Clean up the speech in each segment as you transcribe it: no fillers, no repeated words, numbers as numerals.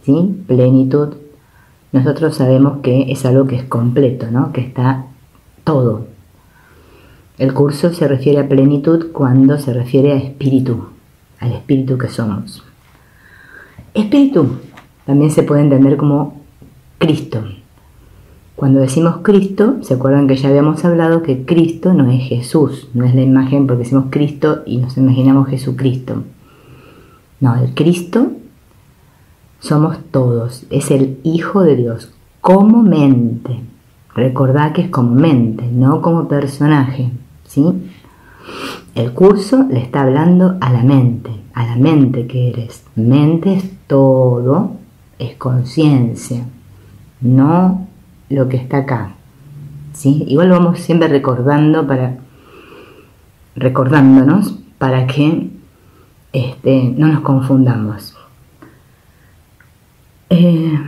¿sí? Plenitud. Nosotros sabemos que es algo que es completo, ¿no? Que está todo. El curso se refiere a plenitud cuando se refiere a espíritu, al espíritu que somos. Espíritu también se puede entender como Cristo. Cuando decimos Cristo, ¿se acuerdan que ya habíamos hablado que Cristo no es Jesús? No es la imagen porque decimos Cristo y nos imaginamos Jesucristo. No, el Cristo somos todos, es el Hijo de Dios, como mente. Recordad que es como mente, no como personaje, ¿sí? El curso le está hablando a la mente que eres. Mente es todo, es conciencia, no lo que está acá, ¿sí? Igual lo vamos siempre recordándonos para que no nos confundamos. El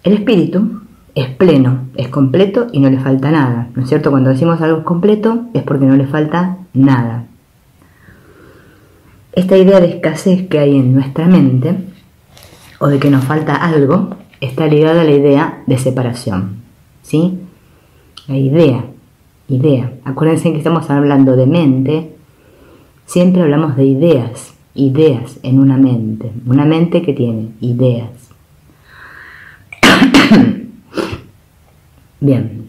espíritu es pleno, es completo y no le falta nada, ¿no es cierto? Cuando decimos algo es completo es porque no le falta nada. Esta idea de escasez que hay en nuestra mente, o de que nos falta algo, está ligada a la idea de separación, ¿sí? La idea. Acuérdense que estamos hablando de mente, siempre hablamos de ideas en una mente que tiene ideas. Bien,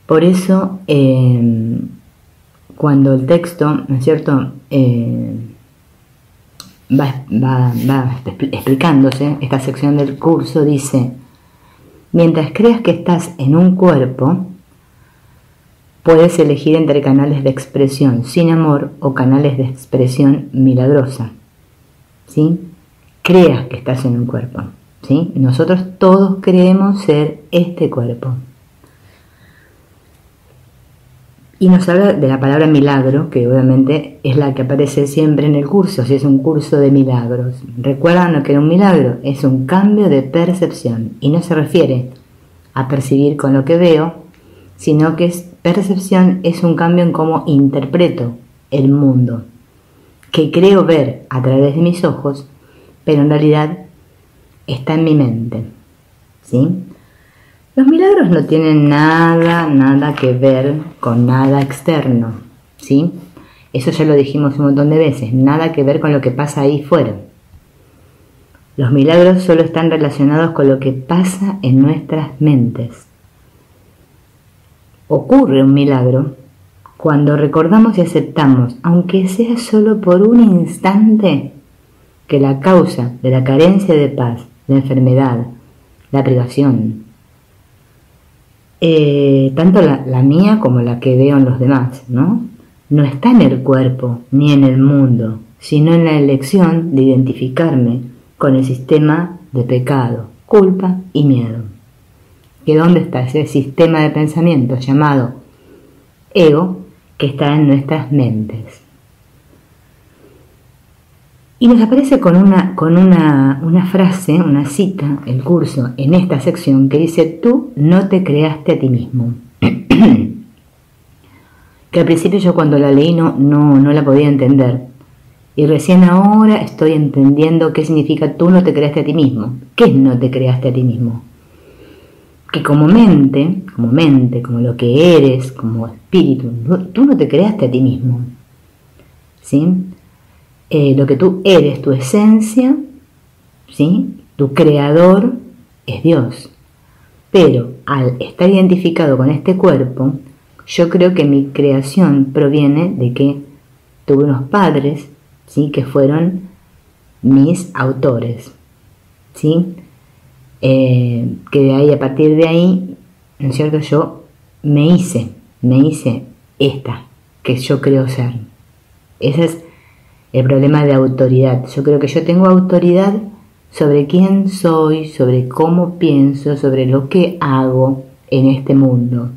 por eso cuando el texto, ¿no es cierto?, va explicándose, esta sección del curso dice: mientras creas que estás en un cuerpo, puedes elegir entre canales de expresión sin amor o canales de expresión milagrosa, ¿sí? Creas que estás en un cuerpo, ¿sí? Nosotros todos creemos ser este cuerpo. Y nos habla de la palabra milagro, que obviamente es la que aparece siempre en el curso, si es un curso de milagros. ¿Recuerdan lo que era un milagro? Es un cambio de percepción, y no se refiere a percibir con lo que veo, sino que percepción es un cambio en cómo interpreto el mundo, que creo ver a través de mis ojos, pero en realidad está en mi mente, ¿sí? Los milagros no tienen nada que ver con nada externo, ¿sí? Eso ya lo dijimos un montón de veces, nada que ver con lo que pasa ahí fuera. Los milagros solo están relacionados con lo que pasa en nuestras mentes. Ocurre un milagro cuando recordamos y aceptamos, aunque sea solo por un instante, que la causa de la carencia de paz, la enfermedad, la privación, tanto la mía como la que veo en los demás, ¿no? No está en el cuerpo ni en el mundo, sino en la elección de identificarme con el sistema de pecado, culpa y miedo. ¿Que dónde está ese sistema de pensamiento llamado ego que está en nuestras mentes? Y nos aparece con una frase, una cita, el curso, en esta sección que dice: tú no te creaste a ti mismo. Que al principio yo cuando la leí no la podía entender. Y recién ahora estoy entendiendo qué significa tú no te creaste a ti mismo. ¿Qué es no te creaste a ti mismo? Que como mente, como lo que eres, como espíritu, tú no te creaste a ti mismo, ¿sí? Lo que tú eres, tu esencia, ¿sí? Tu creador es Dios. Pero al estar identificado con este cuerpo, yo creo que mi creación proviene de que tuve unos padres, ¿sí? Que fueron mis autores, ¿sí? Que de ahí, a partir de ahí, ¿no es cierto?, yo me hice esta que yo creo ser. Ese es el problema de autoridad. Yo creo que yo tengo autoridad sobre quién soy, sobre cómo pienso, sobre lo que hago en este mundo.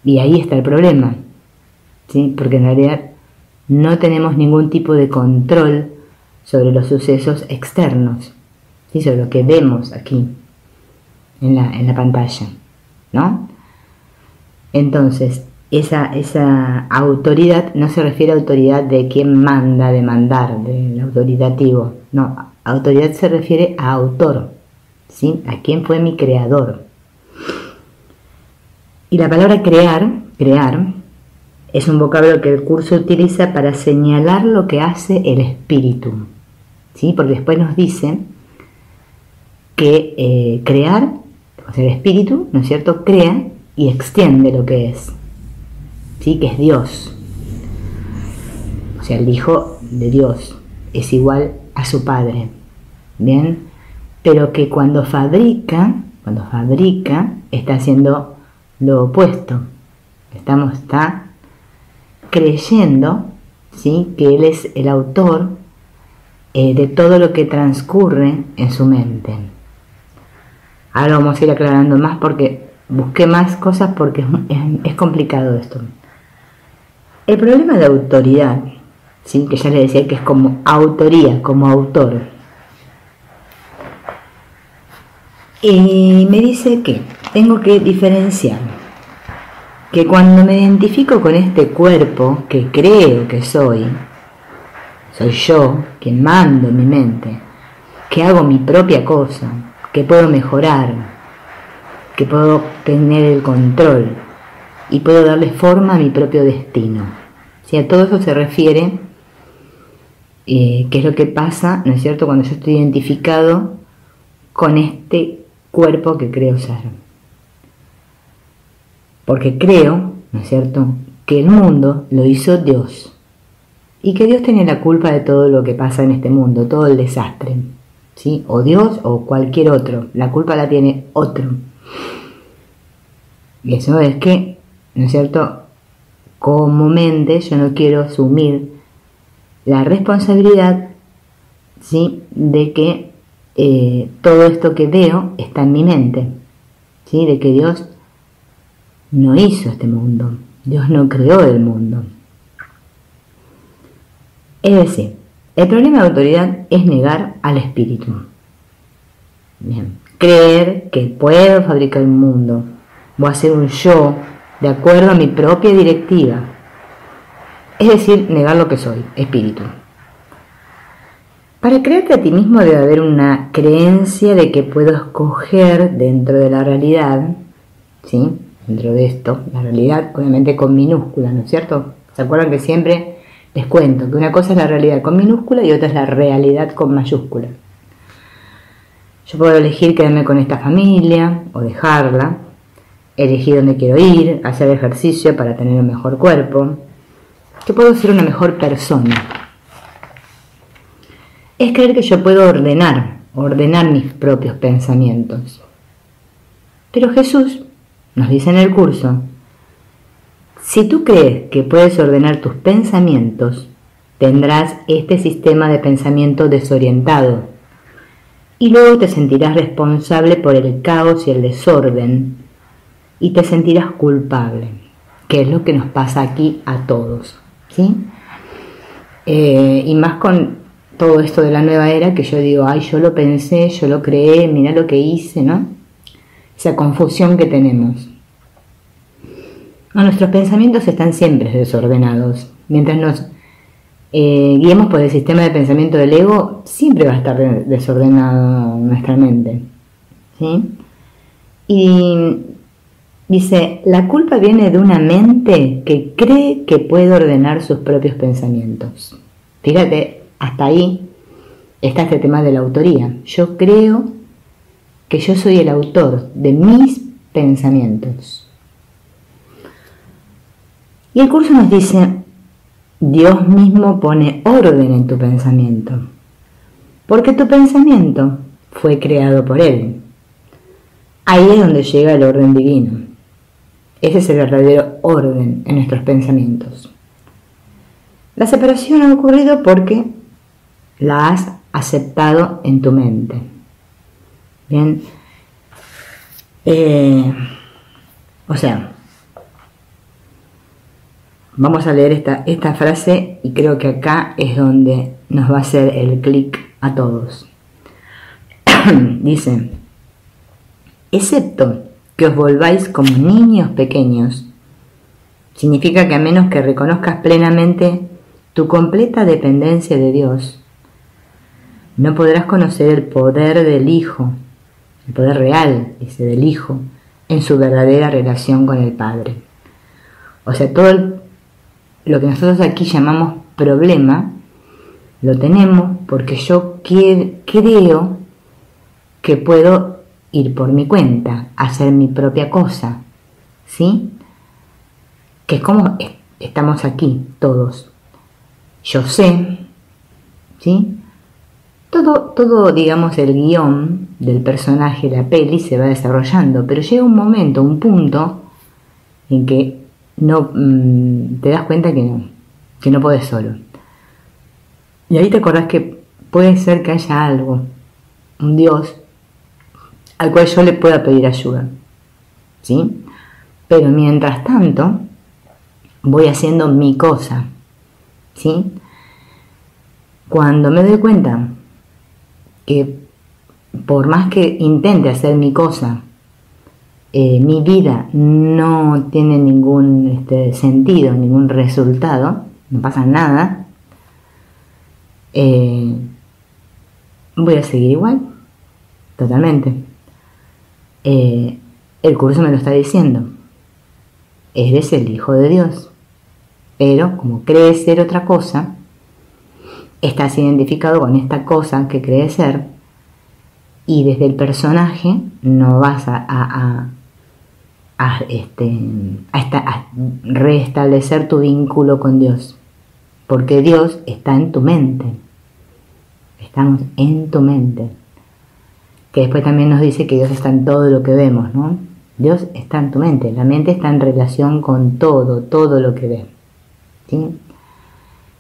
Y ahí está el problema, ¿sí? Porque en realidad no tenemos ningún tipo de control sobre los sucesos externos, ¿sí? Sobre lo que vemos aquí en la pantalla, ¿no? Entonces, esa autoridad no se refiere a autoridad de quien manda, de mandar, del autoritativo. No, autoridad se refiere a autor, ¿sí? A quién fue mi creador. Y la palabra crear, es un vocablo que el curso utiliza para señalar lo que hace el espíritu, ¿sí? Porque después nos dice que crear, o sea, el espíritu, ¿no es cierto?, crea y extiende lo que es, ¿sí?, que es Dios. O sea, el Hijo de Dios es igual a su Padre, ¿bien? Pero que cuando fabrica, está haciendo lo opuesto. Está creyendo, ¿sí?, que Él es el autor de todo lo que transcurre en su mente. Ahora vamos a ir aclarando más porque busqué más cosas porque es complicado esto. El problema de autoridad, ¿sí?, que ya les decía que es como autoría, como autor. Y me dice que tengo que diferenciar que cuando me identifico con este cuerpo que creo que soy yo quien mando en mi mente, que hago mi propia cosa, que puedo mejorar, que puedo tener el control y puedo darle forma a mi propio destino. ¿Sí? A todo eso se refiere, qué es lo que pasa, ¿no es cierto?, cuando yo estoy identificado con este cuerpo que creo ser. Porque creo, ¿no es cierto?, que el mundo lo hizo Dios y que Dios tiene la culpa de todo lo que pasa en este mundo, todo el desastre, ¿sí? O Dios o cualquier otro, la culpa la tiene otro. Y eso es que, ¿no es cierto?, como mente yo no quiero asumir la responsabilidad, ¿sí?, de que todo esto que veo está en mi mente, ¿sí?, de que Dios no hizo este mundo, Dios no creó el mundo. Es decir, el problema de autoridad es negar al espíritu. Bien. Creer que puedo fabricar un mundo, voy a hacer un yo de acuerdo a mi propia directiva. Es decir, negar lo que soy, espíritu. Para creerte a ti mismo debe haber una creencia de que puedo escoger dentro de la realidad, ¿sí?, dentro de esto, la realidad obviamente con minúsculas, ¿no es cierto? ¿Se acuerdan que siempre les cuento que una cosa es la realidad con minúscula y otra es la realidad con mayúscula? Yo puedo elegir quedarme con esta familia o dejarla, elegir dónde quiero ir, hacer ejercicio para tener un mejor cuerpo, que puedo ser una mejor persona. Es creer que yo puedo ordenar mis propios pensamientos. Pero Jesús nos dice en el curso, si tú crees que puedes ordenar tus pensamientos, tendrás este sistema de pensamiento desorientado y luego te sentirás responsable por el caos y el desorden y te sentirás culpable, que es lo que nos pasa aquí a todos, ¿sí? Y más con todo esto de la nueva era, que yo digo, ay, yo lo pensé, yo lo creé, mirá lo que hice, ¿no? Esa confusión que tenemos. Nuestros pensamientos están siempre desordenados. Mientras nos guiemos por el sistema de pensamiento del ego, siempre va a estar desordenado nuestra mente, ¿sí? Y dice, la culpa viene de una mente que cree que puede ordenar sus propios pensamientos. Fíjate, hasta ahí está este tema de la autoría. Yo creo que yo soy el autor de mis pensamientos. Y el curso nos dice, Dios mismo pone orden en tu pensamiento, porque tu pensamiento fue creado por Él. Ahí es donde llega el orden divino. Ese es el verdadero orden en nuestros pensamientos. La separación ha ocurrido porque la has aceptado en tu mente. Bien. O sea, vamos a leer esta frase y creo que acá es donde nos va a hacer el clic a todos. Dice, excepto que os volváis como niños pequeños, Significa que a menos que reconozcas plenamente tu completa dependencia de Dios, no podrás conocer el poder del Hijo, el poder real, ese del Hijo, en su verdadera relación con el Padre. O sea, todo lo que nosotros aquí llamamos problema, lo tenemos porque yo creo que puedo ir por mi cuenta, hacer mi propia cosa, ¿sí? Que es como estamos aquí todos. Yo sé, ¿sí? Todo, digamos, el guión del personaje, la peli, se va desarrollando, pero llega un momento, un punto, en que no te das cuenta que no podés solo. Y ahí te acordás que puede ser que haya algo, un Dios, al cual yo le pueda pedir ayuda, ¿sí? Pero mientras tanto, voy haciendo mi cosa, ¿sí? Cuando me doy cuenta que por más que intente hacer mi cosa, mi vida no tiene ningún sentido, ningún resultado, no pasa nada, voy a seguir igual, totalmente. El curso me lo está diciendo, eres el Hijo de Dios, pero como crees ser otra cosa, estás identificado con esta cosa que crees ser, y desde el personaje no vas a restablecer tu vínculo con Dios, porque Dios está en tu mente. Estamos en tu mente, que después también nos dice que Dios está en todo lo que vemos, ¿no? Dios está en tu mente, la mente está en relación con todo lo que ves, ¿sí?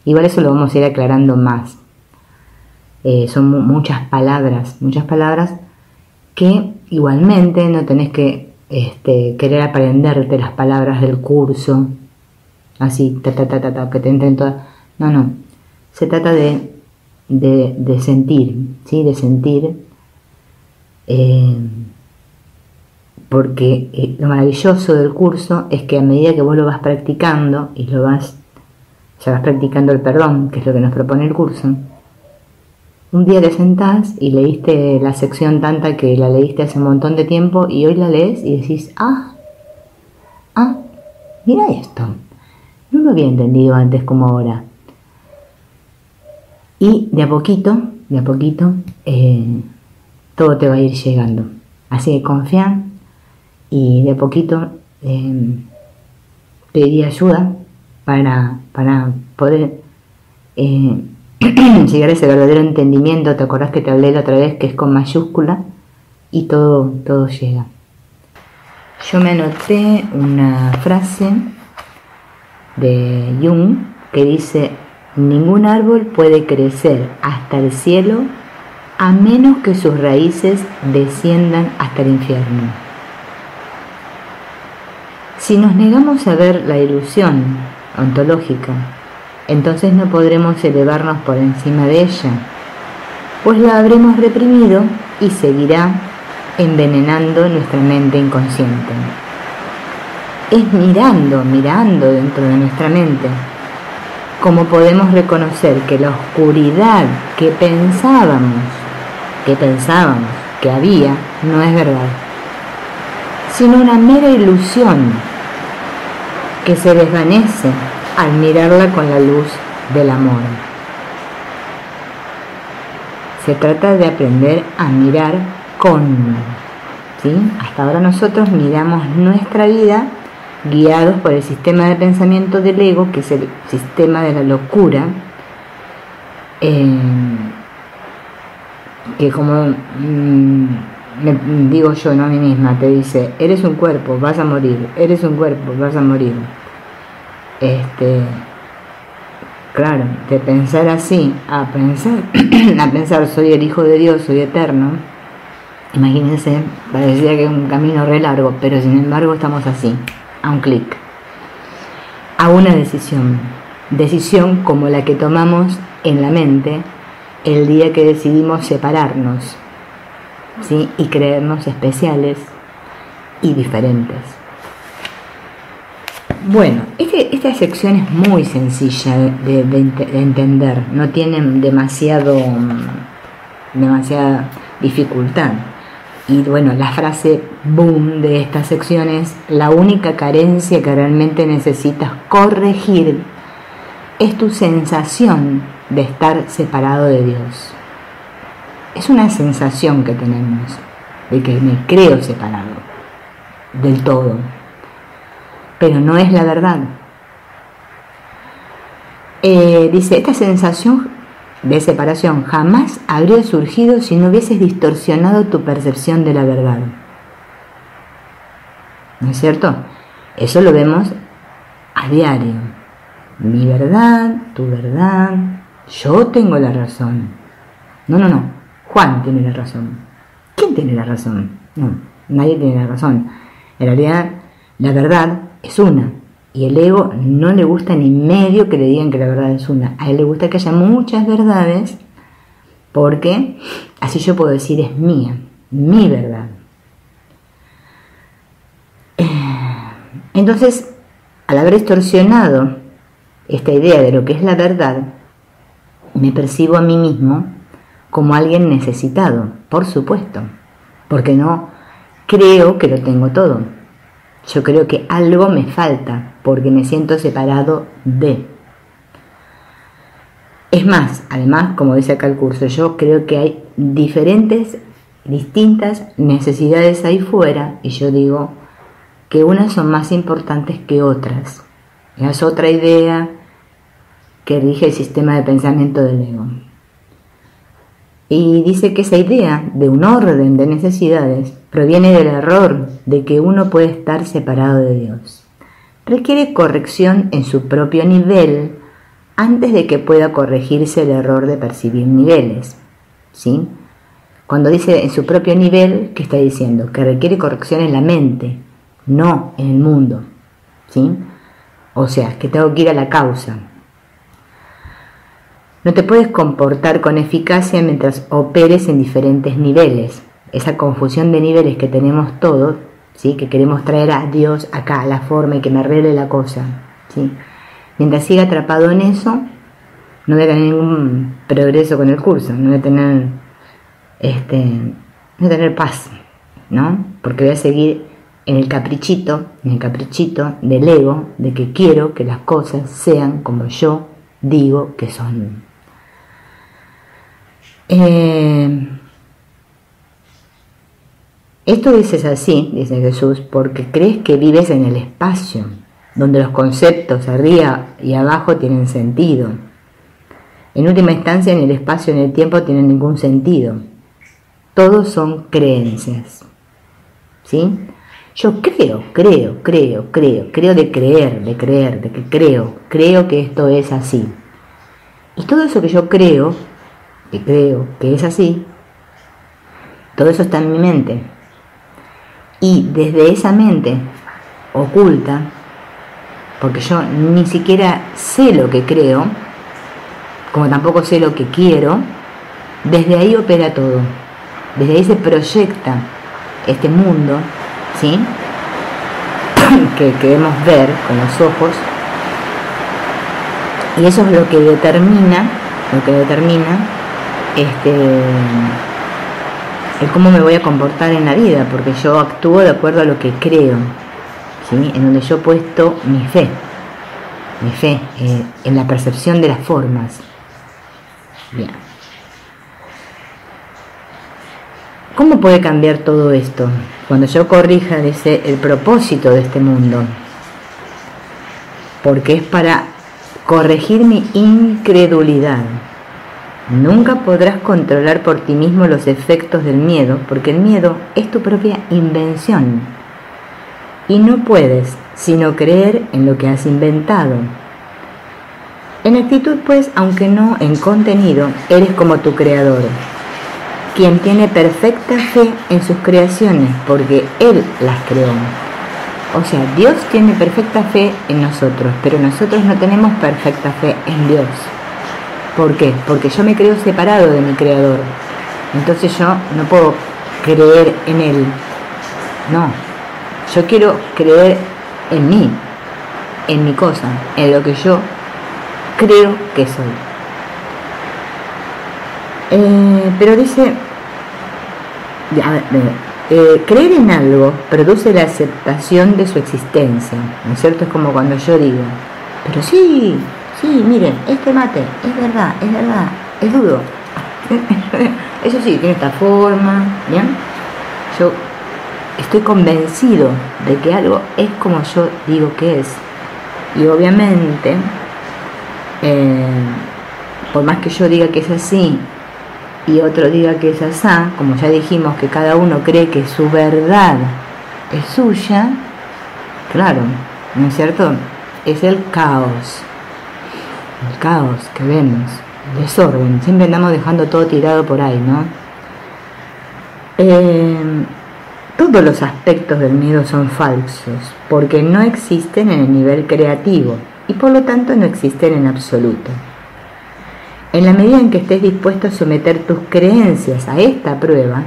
Igual eso lo vamos a ir aclarando más. Son muchas palabras que igualmente no tenés que querer aprenderte las palabras del curso, así, que te entren todas. No, se trata de sentir, ¿sí? De sentir, porque lo maravilloso del curso es que a medida que vos lo vas practicando y vas practicando el perdón, que es lo que nos propone el curso, un día te sentás y leíste la sección tanta que la leíste hace un montón de tiempo y hoy la lees y decís, mira esto, no lo había entendido antes como ahora. Y de a poquito, todo te va a ir llegando. Así que confía y de a poquito pedí ayuda para poder llegar a ese verdadero entendimiento. ¿Te acordás que te hablé la otra vez que es con mayúscula? Y todo llega. Yo me anoté una frase de Jung que dice: ningún árbol puede crecer hasta el cielo a menos que sus raíces desciendan hasta el infierno. Si nos negamos a ver la ilusión ontológica, entonces no podremos elevarnos por encima de ella, pues la habremos reprimido y seguirá envenenando nuestra mente inconsciente. Es mirando dentro de nuestra mente cómo podemos reconocer que la oscuridad que pensábamos que había no es verdad, sino una mera ilusión que se desvanece al mirarla con la luz del amor. Se trata de aprender a mirar ¿sí? Hasta ahora nosotros miramos nuestra vida guiados por el sistema de pensamiento del ego, que es el sistema de la locura, que como me digo yo, no a mí misma, te dice: eres un cuerpo, vas a morir, eres un cuerpo, vas a morir. Claro, de pensar así a pensar soy el Hijo de Dios, soy eterno, imagínense, parecía que es un camino re largo, pero sin embargo estamos así, a un clic, a una decisión como la que tomamos en la mente el día que decidimos separarnos, ¿sí? Y creernos especiales y diferentes. Bueno, esta sección es muy sencilla de entender, no tienen demasiada dificultad. Y bueno, la frase boom de esta sección es: la única carencia que realmente necesitas corregir es tu sensación de estar separado de Dios. Es una sensación que tenemos de que me creo separado del todo, pero no es la verdad. Dice, esta sensación de separación jamás habría surgido si no hubieses distorsionado tu percepción de la verdad. ¿No es cierto? Eso lo vemos a diario. Mi verdad, tu verdad, yo tengo la razón. No, Juan tiene la razón. ¿Quién tiene la razón? No, nadie tiene la razón. En realidad, la verdad es una. Y el ego no le gusta ni medio que le digan que la verdad es una. A él le gusta que haya muchas verdades, porque así yo puedo decir es mía, mi verdad. Entonces, al haber distorsionado esta idea de lo que es la verdad, me percibo a mí mismo como alguien necesitado, por supuesto, porque no creo que lo tengo todo. Yo creo que algo me falta, porque me siento separado de. Es más, además, como dice acá el curso, yo creo que hay distintas necesidades ahí fuera, y yo digo que unas son más importantes que otras. Es otra idea que rige el sistema de pensamiento del ego. Y dice que esa idea de un orden de necesidades proviene del error de que uno puede estar separado de Dios. Requiere corrección en su propio nivel antes de que pueda corregirse el error de percibir niveles. ¿Sí? Cuando dice en su propio nivel, ¿qué está diciendo? Que requiere corrección en la mente, no en el mundo. ¿Sí? O sea, que tengo que ir a la causa. No te puedes comportar con eficacia mientras operes en diferentes niveles. Esa confusión de niveles que tenemos todos, ¿sí? Que queremos traer a Dios acá, a la forma, y que me arregle la cosa, ¿sí? Mientras siga atrapado en eso, no voy a tener ningún progreso con el curso, no voy a tener paz, ¿no? Porque voy a seguir en el caprichito del ego, de que quiero que las cosas sean como yo digo que son. Esto dices así, dice Jesús, porque crees que vives en el espacio, donde los conceptos arriba y abajo tienen sentido. En última instancia, en el espacio y en el tiempo tienen ningún sentido. Todos son creencias. ¿Sí? Yo creo de que creo que esto es así. Y todo eso que yo creo que es así, todo eso está en mi mente. Y desde esa mente oculta, porque yo ni siquiera sé lo que creo, como tampoco sé lo que quiero, desde ahí opera todo. Desde ahí se proyecta este mundo, ¿sí? que queremos ver con los ojos, y eso es lo que determina el cómo me voy a comportar en la vida, porque yo actúo de acuerdo a lo que creo, ¿sí? En donde yo he puesto mi fe en la percepción de las formas. Bien. ¿Cómo puede cambiar todo esto? Cuando yo corrija, dice, el propósito de este mundo, porque es para corregir mi incredulidad. Nunca podrás controlar por ti mismo los efectos del miedo, porque el miedo es tu propia invención. Y no puedes sino creer en lo que has inventado. En actitud, pues, aunque no en contenido, eres como tu creador, quien tiene perfecta fe en sus creaciones, porque Él las creó. O sea, Dios tiene perfecta fe en nosotros, pero nosotros no tenemos perfecta fe en Dios. ¿Por qué? Porque yo me creo separado de mi creador. Entonces yo no puedo creer en Él. No, yo quiero creer en mí. en mi cosa, en lo que yo creo que soy. Pero dice, creer en algo produce la aceptación de su existencia, ¿no es cierto? Es como cuando yo digo, pero sí, miren, este mate, es verdad, es duro. Eso sí, tiene esta forma, ¿bien? Yo estoy convencido de que algo es como yo digo que es. Y obviamente, por más que yo diga que es así y otro diga que es así, como ya dijimos que cada uno cree que su verdad es suya, claro, ¿no es cierto? Es el caos que vemos, el desorden, siempre andamos dejando todo tirado por ahí, ¿no? Todos los aspectos del miedo son falsos, porque no existen en el nivel creativo y por lo tanto no existen en absoluto. En la medida en que estés dispuesto a someter tus creencias a esta prueba,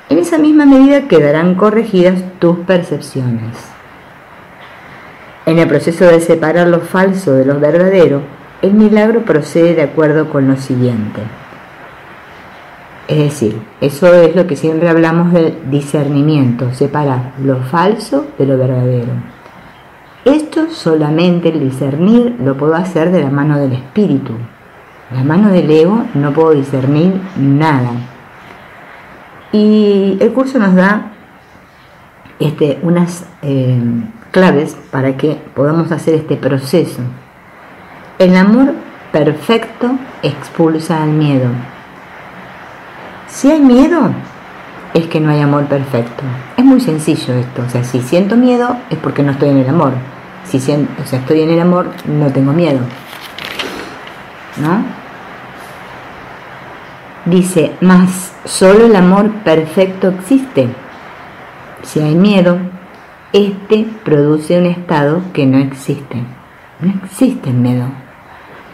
en esa misma medida quedarán corregidas tus percepciones. En el proceso de separar lo falso de lo verdadero, el milagro procede de acuerdo con lo siguiente. Es decir, eso es lo que siempre hablamos del discernimiento, separar lo falso de lo verdadero. Esto solamente el discernir lo puedo hacer de la mano del espíritu. La mano del ego no puedo discernir nada. Y el curso nos da unas claves para que podamos hacer este proceso. El amor perfecto expulsa al miedo. Si hay miedo, es que no hay amor perfecto. Es muy sencillo esto. O sea, si siento miedo, es porque no estoy en el amor. Si estoy en el amor, no tengo miedo. ¿No? Dice, mas solo el amor perfecto existe. Si hay miedo, este produce un estado que no existe. No existe el miedo.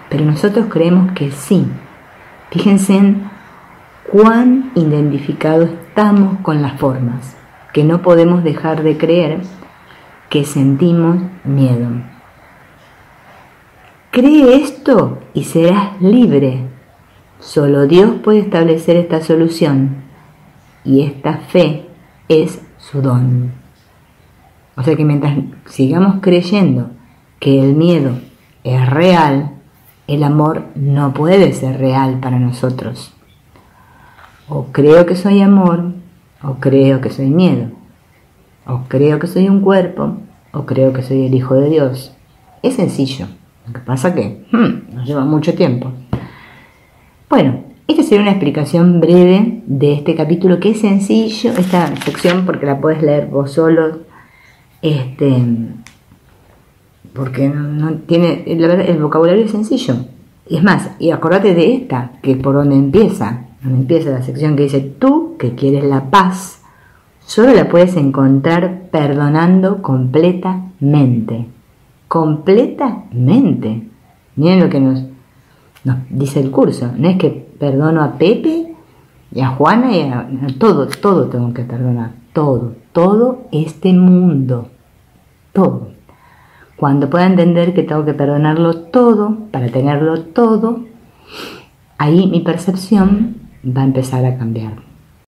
Pero nosotros creemos que sí. Fíjense en cuán identificados estamos con las formas, que no podemos dejar de creer que sentimos miedo. Cree esto y serás libre. Solo Dios puede establecer esta solución y esta fe es su don. O sea que mientras sigamos creyendo que el miedo es real, el amor no puede ser real para nosotros. O creo que soy amor, o creo que soy miedo, o creo que soy un cuerpo, o creo que soy el Hijo de Dios. Es sencillo, lo que pasa que nos lleva mucho tiempo. Bueno, esta sería una explicación breve de este capítulo, que es sencillo, esta sección, porque la puedes leer vos solo, porque no tiene, la verdad, el vocabulario es sencillo. Y es más, y acordate de esta, que es por donde empieza la sección que dice, tú que quieres la paz, solo la puedes encontrar perdonando completamente. Completamente. Miren lo que nos dice el curso. No es que perdono a Pepe y a Juana y a todo tengo que perdonar. Todo este mundo. Todo. Cuando pueda entender que tengo que perdonarlo todo para tenerlo todo, ahí mi percepción va a empezar a cambiar.